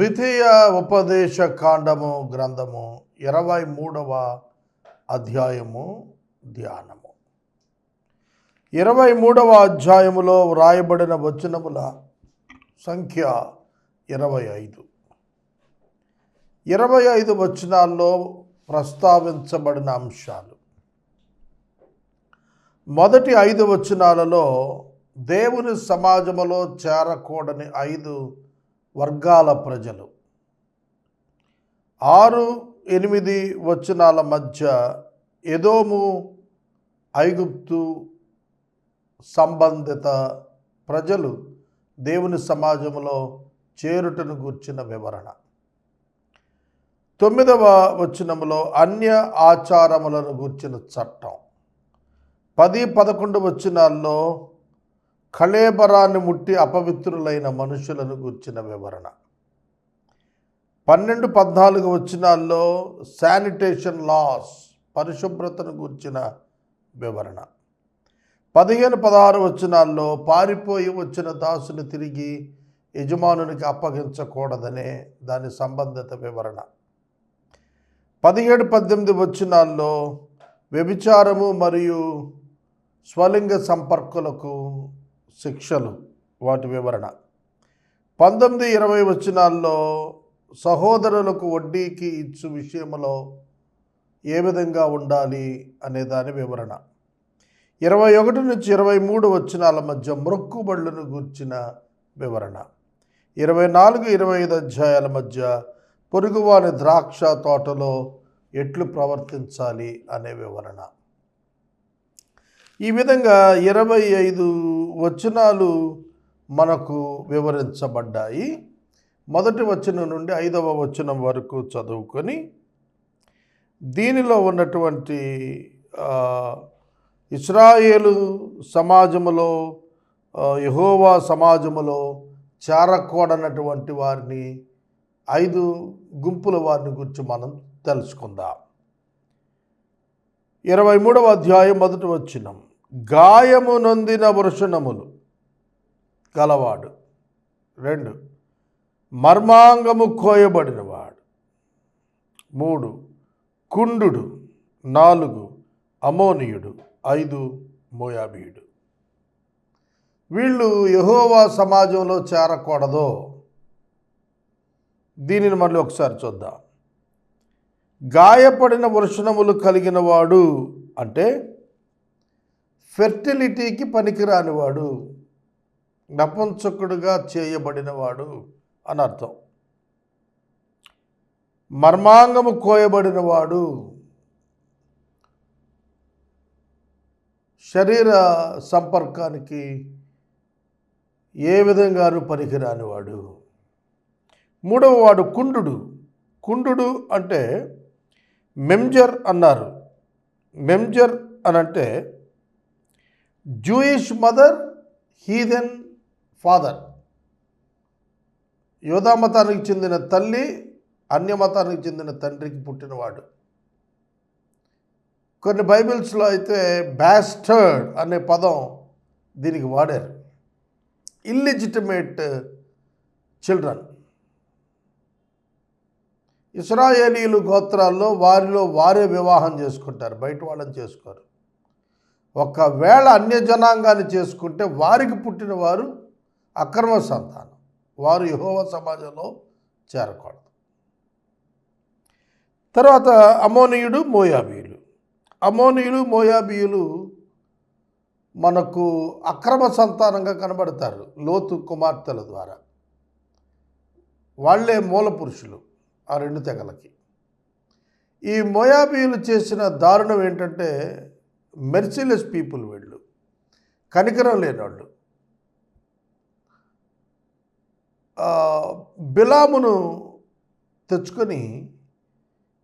ద్వితీయ ఉపదేశ కాండము గ్రంథము 23వ అధ్యాయము ధ్యానము. 23వ అధ్యాయములో వ్రాయబడిన వచనముల సంఖ్య 25. 25 వచనాల్లో ప్రస్తావించబడిన అంశాలు. మొదటి 5 వచనాలలో దేవుని సమాజములో చేరకూడని 5 వర్గాల ప్రజలు, 6-8 వచనాల మధ్య ఎదోము, ఐగుప్తు సంబంధిత ప్రజలు దేవుని సమాజంలో చేరుటను గూర్చిన వివరణ. 9వ వచనములో అన్య ఆచారములను గూర్చిన చట్టం. 10-11 వచనాల్లో కళేబరాన్ని ముట్టి అపవిత్రులైన మనుషులను గూర్చిన వివరణ. 12-14 వచనాల్లో శానిటేషన్ లాస్, పరిశుభ్రతను గూర్చిన వివరణ. 15-16 వచనాల్లో పారిపోయి వచ్చిన దాసుని తిరిగి యజమానునికి అప్పగించకూడదనే దాని సంబంధిత వివరణ. 17-18 వచనాల్లో వ్యభిచారము మరియు స్వలింగ సంపర్కులకు శిక్షలు, వాటి వివరణ. 19-20 వచనాల్లో సహోదరులకు వడ్డీకి ఇచ్చు విషయంలో ఏ విధంగా ఉండాలి అనే దాని వివరణ. 21-23 వచనాల మధ్య మ్రొక్కుబళ్ళను గూర్చిన వివరణ. 24-25 అధ్యాయాల మధ్య పొరుగువాని ద్రాక్ష తోటలో ఎట్లు ప్రవర్తించాలి అనే వివరణ. ఈ విధంగా 25 వచనాలు మనకు వివరించబడ్డాయి. మొదటి వచనం నుండి 5వ వచనం వరకు చదువుకొని దీనిలో ఉన్నటువంటి ఇశ్రాయేలు సమాజములో, యెహోవా సమాజములో చేరకూడనటువంటి వారిని 5 గుంపుల వారిని గురించి మనం తెలుసుకుందాం. 23వ అధ్యాయం మొదటి వచనం. గాయము నొందిన వృషణములు గలవాడు. 2 మర్మాంగము కోయబడినవాడు. 3 కుండు. 4 అమోనీయుడు. 5 మోయాబీయుడు. వీళ్ళు యెహోవా సమాజంలో చేరకూడదు. దీనిని మళ్ళీ ఒకసారి చూద్దాం. గాయపడిన వృషణములు కలిగిన వాడు అంటే ఫెర్టిలిటీకి పనికిరానివాడు, నపుంసకుడుగా చేయబడినవాడు అని అర్థం. మర్మాంగము కోయబడినవాడు, శరీర సంపర్కానికి ఏ విధంగానూ పనికిరానివాడు. 3వ వాడు కుండు. కుండు అంటే మెమ్జర్ అన్నారు. మెమ్జర్ అనంటే జూయిష్ మదర్, హీదెన్ ఫాదర్. యోధా మతానికి చెందిన తల్లి, అన్యమతానికి చెందిన తండ్రికి పుట్టినవాడు. కొన్ని బైబిల్స్లో అయితే బ్యాస్టర్డ్ అనే పదం దీనికి వాడారు. Illegitimate children. ఇశ్రాయేలీలు గోత్రాల్లో వారిలో వారే వివాహం చేసుకుంటారు, బయట వాళ్ళని చేసుకోరు. ఒకవేళ అన్యజనాంగాన్ని చేసుకుంటే వారికి పుట్టిన వారు అక్రమ సంతానం, వారు యెహోవా సమాజంలో చేరకూడదు. తర్వాత అమోనీయుడు, మోయాబీయులు. అమోనీయులు, మోయాబీయులు మనకు అక్రమ సంతానంగా కనబడతారు లోతు కుమార్తెల ద్వారా. వాళ్ళే మూల పురుషులు ఆ 2 తెగలకి. ఈ మోయాబీయులు చేసిన దారుణం ఏంటంటే మెర్సిలెస్ పీపుల్. వీళ్ళు కనికరం లేనివాళ్ళు. బిలామును తెచ్చుకొని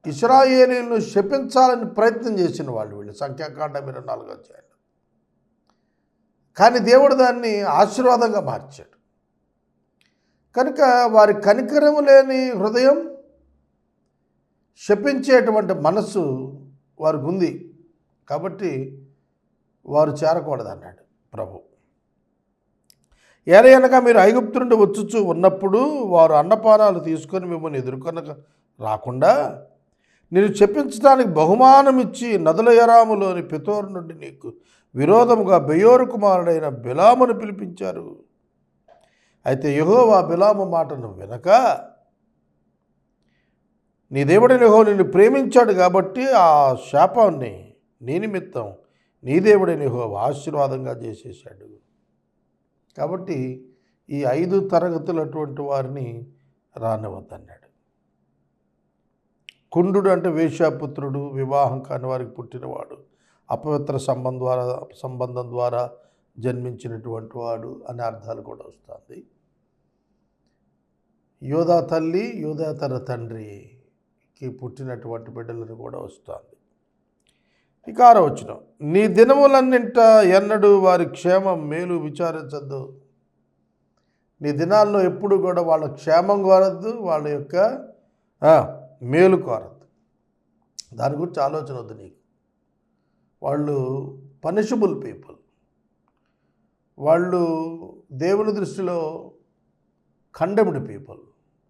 ఇశ్రాయేలీలను శపించాలని ప్రయత్నం చేసిన వాళ్ళు వీళ్ళు, సంఖ్యాకాండం 24వ అధ్యాయం. కానీ దేవుడు దాన్ని ఆశీర్వాదంగా మార్చాడు. కనుక వారి కనికరము లేని హృదయం, శపించేటువంటి మనస్సు వారికి ఉంది. కాబట్టి వారు చేరకూడదు అన్నాడు ప్రభు. ఏలయనగా మీరు ఐగుప్తు నుండి వచ్చుచూ ఉన్నప్పుడు వారు అన్నపానాలు తీసుకొని మిమ్మల్ని ఎదుర్కొనక రాకుండా నేను చెప్పించడానికి బహుమానం ఇచ్చి నదుల యరాములోని పెతోరు నుండి నీకు విరోధముగా బెయోరు కుమారుడైన బిలామును పిలిపించారు. అయితే యెహోవా బిలాము మాటను వినక నీ దేవుడైన యెహోవా నిన్ను ప్రేమించాడు కాబట్టి ఆ శాపాన్ని నీ నిమిత్తం నీ దేవుడైన యెహోవా ఆశీర్వాదంగా చేసేసాడు. కాబట్టి ఈ 5 తరగతులటువంటి వారిని రానివద్దన్నాడు. కుండు అంటే వేశ్యాపుత్రుడు, వివాహం కాని వారికి పుట్టినవాడు, అపవిత్ర సంబంధం ద్వారా జన్మించినటువంటి వాడు అనే అర్థాలు కూడా వస్తుంది. యోధా తల్లి, యోధా తన తండ్రికి పుట్టినటువంటి బిడ్డలను కూడా వస్తుంది. ఇక 6వ వచనం, నీ దినములన్నింట ఎన్నడూ వారి క్షేమం మేలు విచారించద్దు. నీ దినాల్లో ఎప్పుడు కూడా వాళ్ళ క్షేమం కోరద్దు, వాళ్ళ యొక్క మేలు కోరద్దు. దాని గురించి ఆలోచన వద్దు నీకు. వాళ్ళు పనిషబుల్ పీపుల్, వాళ్ళు దేవుని దృష్టిలో కండెమ్డ్ పీపుల్,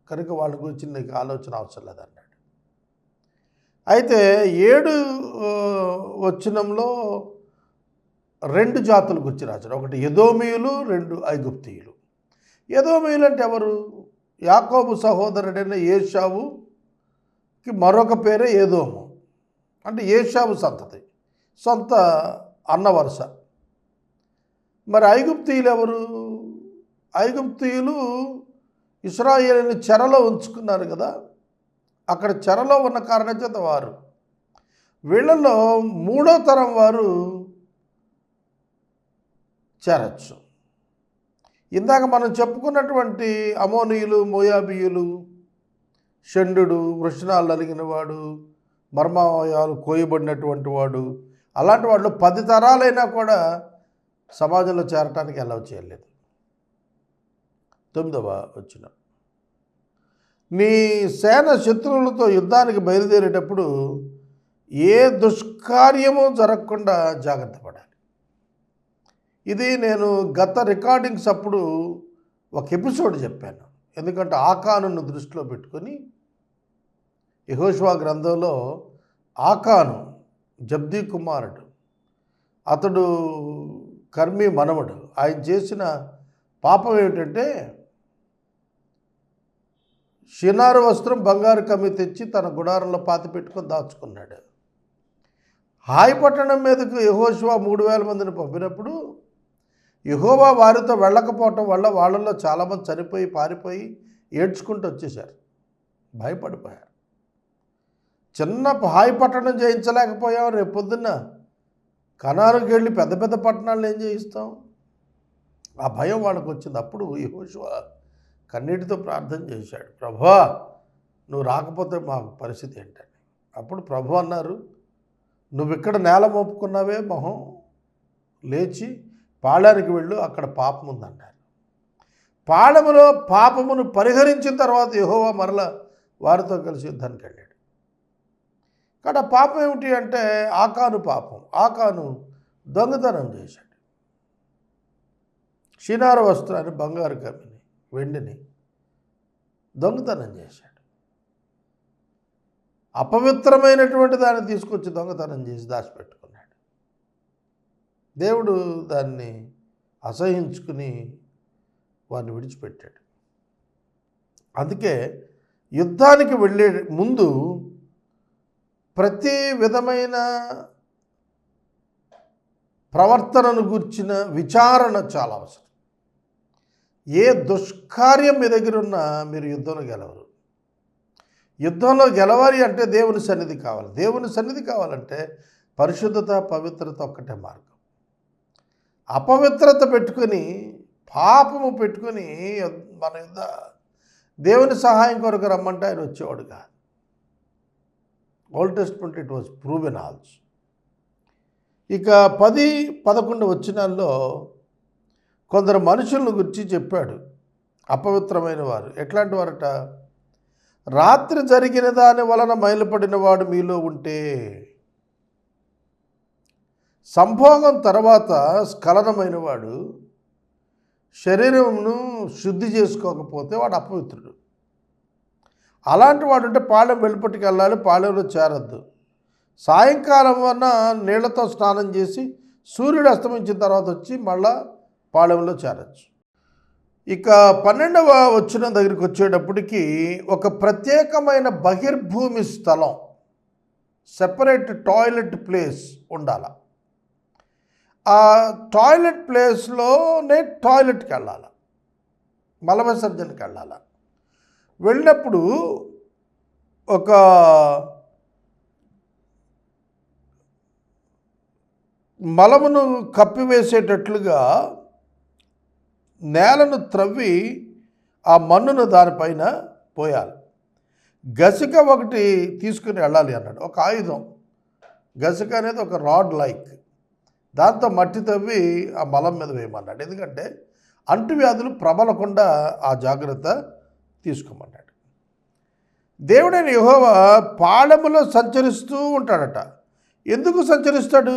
కనుక వాళ్ళ గురించి నీకు ఆలోచన అవసరం లేదన్నాడు. అయితే 7 వచనంలో 2 జాతుల గురించి రాశారు. ఒకటి ఎదోమీయులు, 2 ఐగుప్తీయులు. ఎదోమీయులు అంటే ఎవరు? యాకోబు సహోదరుడైన ఏశావుకి మరొక పేరే ఏదోము, అంటే ఏశావు సంతతి, సొంత అన్న వరుస. మరి ఐగుప్తీయులు ఎవరు? ఐగుప్తీయులు ఇశ్రాయేలుని చెరలో ఉంచుకున్నారు కదా, అక్కడ చెరలో ఉన్న కారణం చేత వారు, వీళ్ళల్లో 3వ తరం వారు చేరచ్చు. ఇందాక మనం చెప్పుకున్నటువంటి అమోనీయులు, మోయాబీయులు, షండు, వృషణాలు అలిగిన వాడు, మర్మాయాలు కోయబడినటువంటి వాడు, అలాంటి వాళ్ళు 10 తరాలైనా కూడా సమాజంలో చేరటానికి అలౌ చేయలేదు. 9వ వచనం, నీ సేన శత్రువులతో యుద్ధానికి బయలుదేరేటప్పుడు ఏ దుష్కార్యము జరగకుండా జాగ్రత్త పడాలి. ఇది నేను గత రికార్డింగ్స్ అప్పుడు ఒక ఎపిసోడ్ చెప్పాను. ఎందుకంటే ఆకానును దృష్టిలో పెట్టుకొని యెహోషువ గ్రంథంలో ఆకాను జబ్దీ కుమారుడు, అతడు కర్మీ మనవడు. ఆయన చేసిన పాపం ఏమిటంటే షినారు వస్త్రం, బంగారు కమ్మి తెచ్చి తన గుడారంలో పాతి పెట్టుకొని దాచుకున్నాడు. హాయి పట్టణం మీదకు యెహోషువ 3000 మందిని పంపినప్పుడు యెహోవా వారితో వెళ్ళకపోవటం వల్ల వాళ్ళల్లో చాలామంది చనిపోయి పారిపోయి ఏడ్చుకుంటూ వచ్చేసారు, భయపడిపోయారు. చిన్న హాయి పట్టణం చేయించలేకపోయాం, రేపు పొద్దున్న కనానుకి వెళ్ళి పెద్ద పెద్ద పట్టణాలను ఏం చేయిస్తాం? ఆ భయం వాళ్ళకు వచ్చింది. అప్పుడు యెహోషువ కన్నీటితో ప్రార్థన చేశాడు, ప్రభువా నువ్వు రాకపోతే మాకు పరిస్థితి ఏంటని. అప్పుడు ప్రభు అన్నారు, నువ్వు ఇక్కడ నేల మోపుకున్నావే మొహం, లేచి పాళానికి వెళ్ళు, అక్కడ పాపం ఉందన్నారు. పాళములో పాపమును పరిహరించిన తర్వాత యెహోవా మరల వారితో కలిసి యుద్ధానికి వెళ్ళాడు. కాబట్టి ఆ పాపం ఏమిటి అంటే ఆకాను పాపం. ఆకాను దొంగతనం చేశాడు. షినారు వస్త్రాన్ని, బంగారు కమ్మిని, వెండిని దొంగతనం చేశాడు. అపవిత్రమైనటువంటి దాన్ని తీసుకొచ్చి దొంగతనం చేసి దాచిపెట్టుకున్నాడు. దేవుడు దాన్ని అసహించుకుని వారిని విడిచిపెట్టాడు. అందుకే యుద్ధానికి వెళ్ళే ముందు ప్రతి విధమైన ప్రవర్తనను గూర్చిన విచారణ చాలా అవసరం. ఏ దుష్కార్యం మీ దగ్గర ఉన్నా మీరు యుద్ధంలో గెలవరు. యుద్ధంలో గెలవాలి అంటే దేవుని సన్నిధి కావాలి. దేవుని సన్నిధి కావాలంటే పరిశుద్ధత, పవిత్రత ఒక్కటే మార్గం. అపవిత్రత పెట్టుకొని, పాపము పెట్టుకొని మన యుద్ధ దేవుని సహాయం కొరకు రమ్మంటే ఆయన వచ్చేవాడు కాదు. Old testament it was proven also. ఇక 10-11 వచనాల్లో కొందరు మనుషులను గురించి చెప్పాడు. అపవిత్రమైన వారు ఎట్లాంటి వారట? రాత్రి జరిగిన దాని వలన మైలుపడిన వాడు మీలో ఉంటే, సంభోగం తర్వాత స్ఖలనమైన వాడు, శరీరంను శుద్ధి చేసుకోకపోతే వాడు అపవిత్రుడు. అలాంటి వాడు ఉంటే పాళెం వెలుపటికి వెళ్ళాలి, పాళెంలో చేరద్దు. సాయంకాలం వల్ల నీళ్లతో స్నానం చేసి సూర్యుడు అస్తమించిన తర్వాత వచ్చి మళ్ళా పాళెంలో చేరచ్చు. ఇక 12వ వచనం దగ్గరికి వచ్చేటప్పటికి ఒక ప్రత్యేకమైన బహిర్భూమి స్థలం, సెపరేట్ టాయిలెట్ ప్లేస్ ఉండాలి. ఆ టాయిలెట్ ప్లేస్లోనే టాయిలెట్కి వెళ్ళాలి, మల విసర్జనకి వెళ్ళాలి. వెళ్ళినప్పుడు ఒక మలమును కప్పివేసేటట్లుగా నేలను త్రవ్వి ఆ మన్నును దానిపైన పోయాలి. గసిక ఒకటి తీసుకుని వెళ్ళాలి అన్నాడు, ఒక ఆయుధం. గసిక అనేది ఒక రాడ్ లైక్, దాంతో మట్టి తవ్వి ఆ మలం మీద వేయమన్నాడు. ఎందుకంటే అంటువ్యాధులు ప్రబలకుండా ఆ జాగ్రత్త తీసుకోమన్నాడు. దేవుడైన యెహోవా పాళెములో సంచరిస్తూ ఉంటాడట. ఎందుకు సంచరిస్తాడు?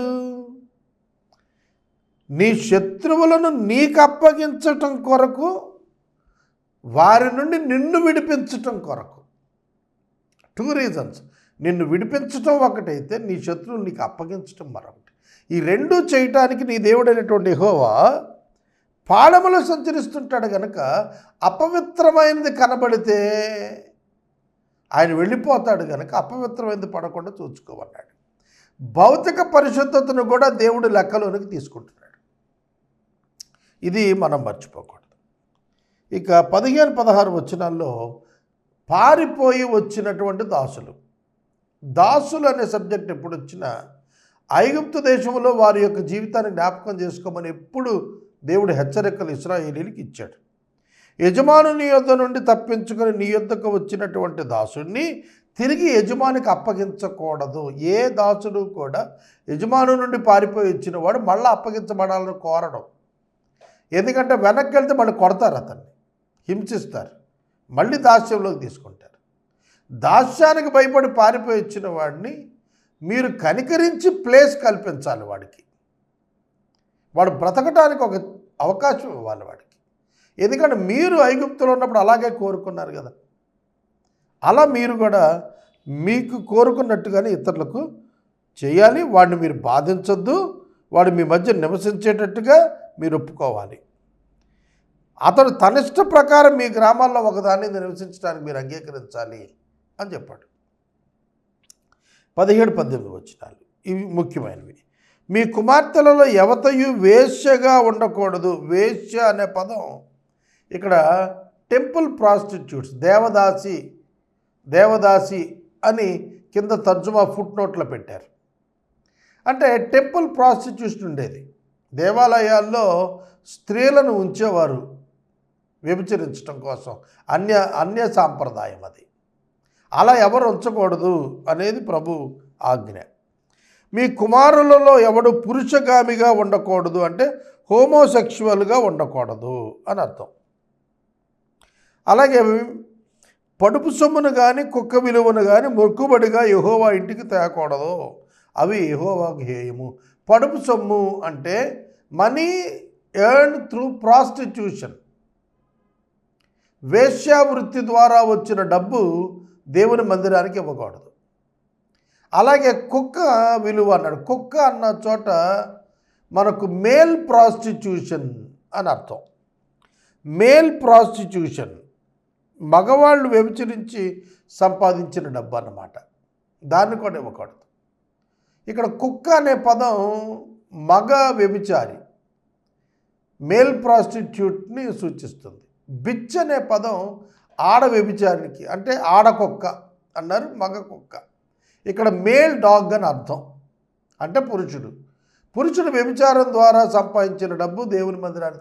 నీ శత్రువులను నీకు అప్పగించటం కొరకు, వారి నుండి నిన్ను విడిపించటం కొరకు. 2 రీజన్స్. నిన్ను విడిపించటం ఒకటైతే, నీ శత్రువులు నీకు అప్పగించటం మరొకటి. ఈ రెండూ చేయటానికి నీ దేవుడైనటువంటి యెహోవా పాళెములో సంచరిస్తుంటాడు కనుక అపవిత్రమైనది కనబడితే ఆయన వెళ్ళిపోతాడు కనుక అపవిత్రమైనది పడకుండా చూసుకోమన్నాడు. భౌతిక పరిశుద్ధతను కూడా దేవుడు లెక్కలోనికి తీసుకుంటున్నాడు. ఇది మనం మర్చిపోకూడదు. ఇక 15-16 వచనాల్లో పారిపోయి వచ్చినటువంటి దాసులు అనే సబ్జెక్ట్ ఎప్పుడు వచ్చినా ఐగుప్తు దేశంలో వారి యొక్క జీవితాన్ని జ్ఞాపకం చేసుకోమని ఎప్పుడు దేవుడు హెచ్చరికలు ఇశ్రాయేలీయులకు ఇచ్చాడు. యజమానుని యొద్ద నుండి తప్పించుకొని నీ యొద్దకు వచ్చినటువంటి దాసుడిని తిరిగి యజమానికి అప్పగించకూడదు. ఏ దాసుడు కూడా యజమాను నుండి పారిపోయి వచ్చిన వాడు మళ్ళీ అప్పగించబడాలని కోరడం. ఎందుకంటే వెనక్కి వెళ్తే మళ్ళీ కొడతారు, అతన్ని హింసిస్తారు, మళ్ళీ దాస్యంలోకి తీసుకుంటారు. దాస్యానికి భయపడి పారిపోయి వచ్చిన వాడిని మీరు కనికరించి ప్లేస్ కల్పించాలి. వాడు బ్రతకటానికి ఒక అవకాశం ఇవ్వాలి వాడికి. ఎందుకంటే మీరు ఐగుప్తులో ఉన్నప్పుడు అలాగే కోరుకున్నారు కదా, అలా మీరు కూడా మీకు కోరుకున్నట్టుగానే ఇతరులకు చేయాలి. వాడిని మీరు బాధించొద్దు, వాడు మీ మధ్య నివసించేటట్టుగా మీరు ఒప్పుకోవాలి. అతడు తన ఇష్ట ప్రకారం మీ గ్రామాల్లో ఒకదాన్ని నివసించడానికి మీరు అంగీకరించాలి అని చెప్పాడు. 17-18 వచనాలు ఇవి ముఖ్యమైనవి. మీ కుమార్తెలలో ఎవతయు వేశ్యగా ఉండకూడదు. వేశ్య అనే పదం ఇక్కడ టెంపుల్ ప్రాస్టిట్యూట్స్, దేవదాసి అని కింద తర్జుమా ఫుట్ నోట్లో పెట్టారు. అంటే టెంపుల్ ప్రాస్టిట్యూషన్ ఉండేది. దేవాలయాల్లో స్త్రీలను ఉంచేవారు వ్యభిచరించడం కోసం. అన్య సాంప్రదాయం అది. అలా ఎవరు ఉంచకూడదు అనేది ప్రభు ఆజ్ఞ. మీ కుమారులలో ఎవడు పురుషగామిగా ఉండకూడదు, అంటే హోమోసెక్షువల్గా ఉండకూడదు అని అర్థం. అలాగే పడుపు సొమ్మును కానీ కుక్క విలువను కానీ మొక్కుబడిగా యెహోవా ఇంటికి తేకూడదు, అవి యెహోవాకు హేయము. పడుపు సొమ్ము అంటే మనీ ఎర్న్ త్రూ ప్రాస్టిట్యూషన్, వేశ్యావృత్తి ద్వారా వచ్చిన డబ్బు దేవుని మందిరానికి ఇవ్వకూడదు. అలాగే కుక్క విలువ అన్నాడు. కుక్క అన్న చోట మనకు మేల్ ప్రాస్టిట్యూషన్ అని అర్థం. మేల్ ప్రాస్టిట్యూషన్ మగవాళ్ళు వ్యభిచరించి సంపాదించిన డబ్బు అన్నమాట, దాన్ని కూడా ఇవ్వకూడదు. ఇక్కడ కుక్క అనే పదం మగ వ్యభిచారి, మేల్ ప్రాస్టిట్యూట్ని సూచిస్తుంది. బిచ్ అనే పదం ఆడ వ్యభిచారికి, అంటే ఆడకుక్క అన్నారు, మగ కుక్క. ఇక్కడ మేల్ డాగ్ అని అర్థం, అంటే పురుషుడు వ్యభిచారం ద్వారా సంపాదించిన డబ్బు దేవుని మందిరాన్ని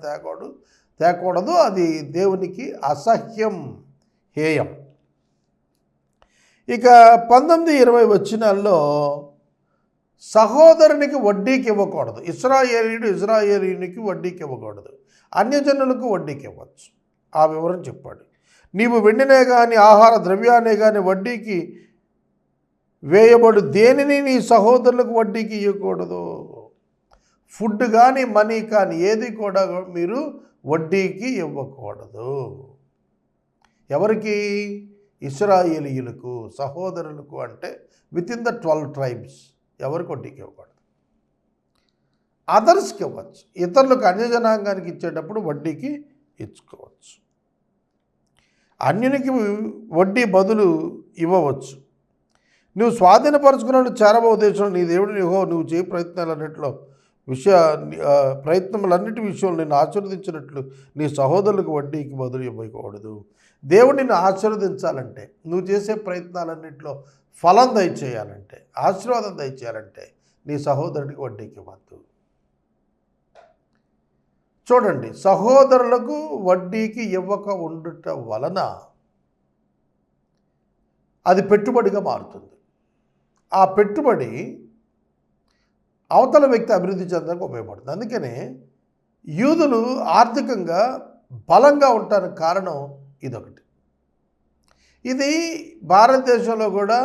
తేకూడదు. అది దేవునికి అసహ్యం, హేయం. ఇక 19-20 వచనాల్లో సహోదరునికి వడ్డీకి ఇవ్వకూడదు. ఇజ్రాయేలీయునికి వడ్డీకి ఇవ్వకూడదు, అన్యజనులకు వడ్డీకి ఇవ్వచ్చు. ఆ వివరం చెప్పాడు. నీవు వెండినే కానీ ఆహార ద్రవ్యాన్ని కానీ వడ్డీకి వేయబడు దేనిని నీ సహోదరులకు వడ్డీకి ఇవ్వకూడదు. ఫుడ్ కానీ మనీ కానీ ఏది కూడా మీరు వడ్డీకి ఇవ్వకూడదు. ఎవరికి? ఇశ్రాయేలీయులకు, సహోదరులకు, అంటే వితిన్ ద 12 ట్రైబ్స్. ఎవరికి వడ్డీకి ఇవ్వకూడదు. అదర్స్కి ఇవ్వచ్చు. ఇతరులకు, అన్యజనాంగానికి ఇచ్చేటప్పుడు వడ్డీకి ఇచ్చుకోవచ్చు. అన్యునికి వడ్డీ బదులు ఇవ్వవచ్చు. నువ్వు స్వాధీనపరచుకున్న చేరబో దేశంలో నీ దేవుడిని యెహోవా నువ్వు చేయ ప్రయత్నములన్నిటి విషయంలో నేను ఆశీర్వదించినట్లు నీ సహోదరులకు వడ్డీకి బదులు ఇవ్వకూడదు. దేవుడు నిన్ను ఆశీర్వదించాలంటే, నువ్వు చేసే ప్రయత్నాలన్నింటిలో ఫలం దయచేయాలంటే, ఆశీర్వాదం దయచేయాలంటే నీ సహోదరుడికి వడ్డీకి ఇవ్వద్దు. చూడండి, సహోదరులకు వడ్డీకి ఇవ్వక ఉండుట వలన అది పెట్టుబడిగా మారుతుంది. ఆ పెట్టుబడి అవతల వ్యక్తి అభివృద్ధి చెందడానికి ఉపయోగపడుతుంది. అందుకనే యూదులు ఆర్థికంగా బలంగా ఉండటానికి కారణం ఇదొకటి. ఇది భారతదేశంలో కూడా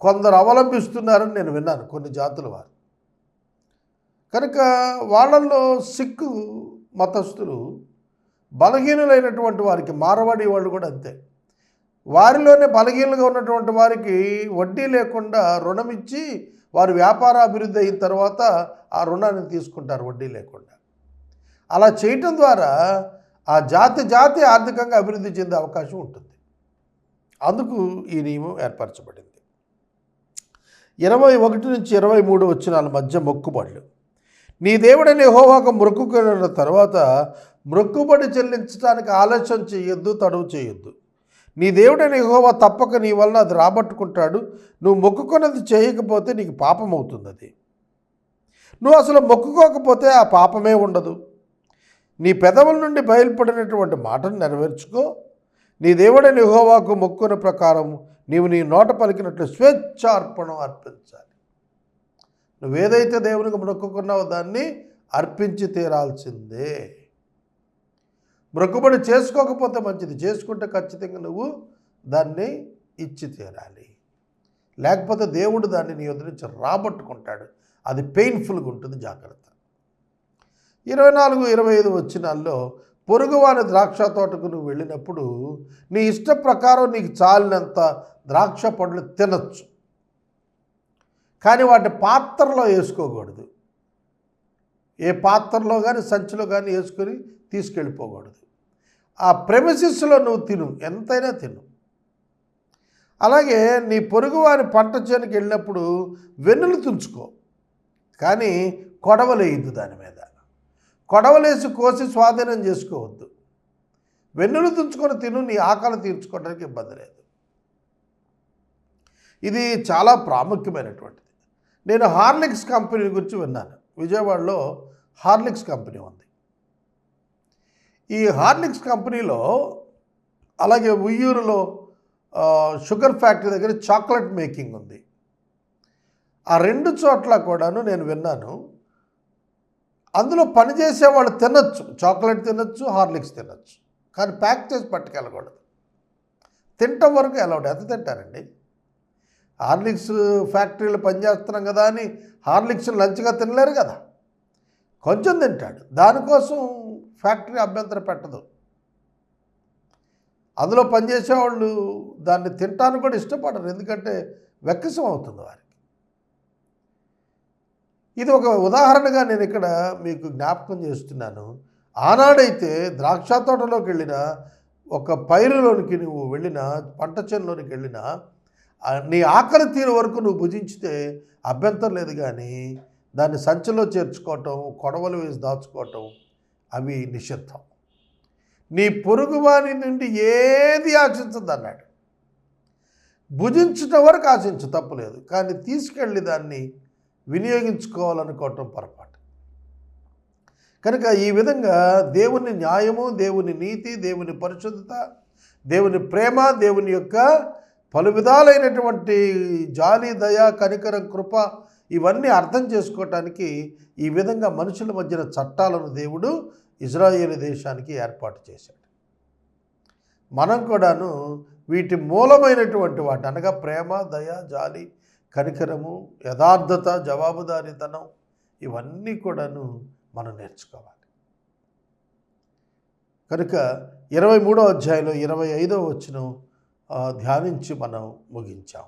కొందరు అవలంబిస్తున్నారని నేను విన్నాను, కొన్ని జాతుల వారు. కనుక వాళ్ళల్లో సిక్కు మతస్థులు బలహీనులైనటువంటి వారికి, మారవాడి వాళ్ళు కూడా అంతే, వారిలోనే బలహీనంగా ఉన్నటువంటి వారికి వడ్డీ లేకుండా రుణం ఇచ్చి వారు వ్యాపార అభివృద్ధి అయిన తర్వాత ఆ రుణాన్ని తీసుకుంటారు వడ్డీ లేకుండా. అలా చేయటం ద్వారా ఆ జాతి ఆర్థికంగా అభివృద్ధి చెందే అవకాశం ఉంటుంది. అందుకు ఈ నియమం ఏర్పరచబడింది. 21 నుంచి 23 వచనాల మధ్య మొక్కుబడులు. నీ దేవుడైన యెహోవాకు మొక్కుకొనిన తర్వాత మొక్కుబడి చెల్లించడానికి ఆలస్యం చేయొద్దు, తడువు చేయొద్దు. నీ దేవుడైన యెహోవా తప్పక నీ వలన అది రాబట్టుకుంటాడు. నువ్వు మొక్కుకున్నది చేయకపోతే నీకు పాపం అవుతుంది. అది నువ్వు అసలు మొక్కుకోకపోతే ఆ పాపమే ఉండదు. నీ పెదవుల నుండి బయలుపడినటువంటి మాటను నెరవేర్చుకో. నీ దేవుడైన యెహోవాకు మొక్కున ప్రకారం నీవు నీ నోట పలికినట్లు స్వేచ్ఛార్పణం అర్పించాలి. నువ్వేదైతే దేవునికి మొక్కుకున్నావో దాన్ని అర్పించి తీరాల్సిందే. మొక్కుబడి చేసుకోకపోతే మంచిది, చేసుకుంటే ఖచ్చితంగా నువ్వు దాన్ని ఇచ్చి తీరాలి. లేకపోతే దేవుడు దాన్ని నీ వద్ద నుంచి రాబట్టుకుంటాడు. అది పెయిన్ఫుల్గా ఉంటుంది, జాగ్రత్త. 24-25 వచనాల్లో పొరుగువాని ద్రాక్ష తోటకు నువ్వు వెళ్ళినప్పుడు నీ ఇష్ట ప్రకారం నీకు చాలినంత ద్రాక్ష పండ్లు తినచ్చు, కానీ వాటిని పాత్రలో వేసుకోకూడదు. ఏ పాత్రలో కానీ సంచిలో కానీ వేసుకొని తీసుకెళ్ళిపోకూడదు. ఆ ప్రెమిసిస్లో నువ్వు తిను, ఎంతైనా తిను. అలాగే నీ పొరుగువాని పంట చేనుకి వెళ్ళినప్పుడు వెన్నులు తుంచుకో, కానీ కొడవలేయద్దు. దాని మీద కొడవలేసి కోసి స్వాధీనం చేసుకోవద్దు. వెన్నులు తుంచుకొని తిను, నీ ఆకలి తీర్చుకోవడానికి ఇబ్బంది లేదు. ఇది చాలా ప్రాముఖ్యమైనటువంటిది. నేను హార్లిక్స్ కంపెనీ గురించి విన్నాను. విజయవాడలో హార్లిక్స్ కంపెనీ ఉంది. ఈ హార్లిక్స్ కంపెనీలో, అలాగే ఉయ్యూరులో షుగర్ ఫ్యాక్టరీ దగ్గర చాక్లెట్ మేకింగ్ ఉంది. ఆ 2 చోట్ల కూడాను నేను విన్నాను, అందులో పనిచేసే వాళ్ళు తినచ్చు, చాక్లెట్ తినచ్చు, హార్లిక్స్ తినచ్చు, కానీ ప్యాక్ చేసి పట్టుకెళ్ళకూడదు. తినటం వరకు అలౌడ్. ఎంత తింటారండి? హార్లిక్స్ ఫ్యాక్టరీలో పనిచేస్తున్నాం కదా అని హార్లిక్స్ లంచ్గా తినలేరు కదా, కొంచెం తింటాడు. దానికోసం ఫ్యాక్టరీ అభ్యంతరం పెట్టదు. అందులో పనిచేసేవాళ్ళు దాన్ని తినటానికి కూడా ఇష్టపడరు, ఎందుకంటే వెక్కసం అవుతుంది వారికి. ఇది ఒక ఉదాహరణగా నేను ఇక్కడ మీకు జ్ఞాపకం చేస్తున్నాను. ఆనాడైతే ద్రాక్ష తోటలోకి వెళ్ళినా, ఒక పైరులోనికి నువ్వు వెళ్ళినా, పంట చేనులోనికి వెళ్ళినా, నీ ఆకలి తీరు వరకు నువ్వు భుజించితే అభ్యంతరం లేదు, కానీ దాన్ని సంచిలో చేర్చుకోవటం, కొడవలు వేసి దాచుకోవటం అవి నిషిద్ధం. నీ పొరుగువాని నుండి ఏది ఆశించదు అన్నాడు. భుజించటం వరకు ఆశించు, తప్పులేదు, కానీ తీసుకెళ్ళి దాన్ని వినియోగించుకోవాలనుకోవటం పొరపాటు. కనుక ఈ విధంగా దేవుని న్యాయము, దేవుని నీతి, దేవుని పరిశుద్ధత, దేవుని ప్రేమ, దేవుని యొక్క పలు విధాలైనటువంటి జాలి, దయ, కనికరం, కృప, ఇవన్నీ అర్థం చేసుకోవటానికి ఈ విధంగా మనుషుల మధ్యన చట్టాలను దేవుడు ఇజ్రాయేలు దేశానికి ఏర్పాటు చేశాడు. మనం కూడాను వీటి మూలమైనటువంటి వాటి, అనగా ప్రేమ, దయ, జాలి, కనికరము, యథార్థత, జవాబుదారీతనం, ఇవన్నీ కూడాను మనం నేర్చుకోవాలి. కనుక 23వ అధ్యాయంలో 25వ వచనం ధ్యానించి మనం ముగించాం.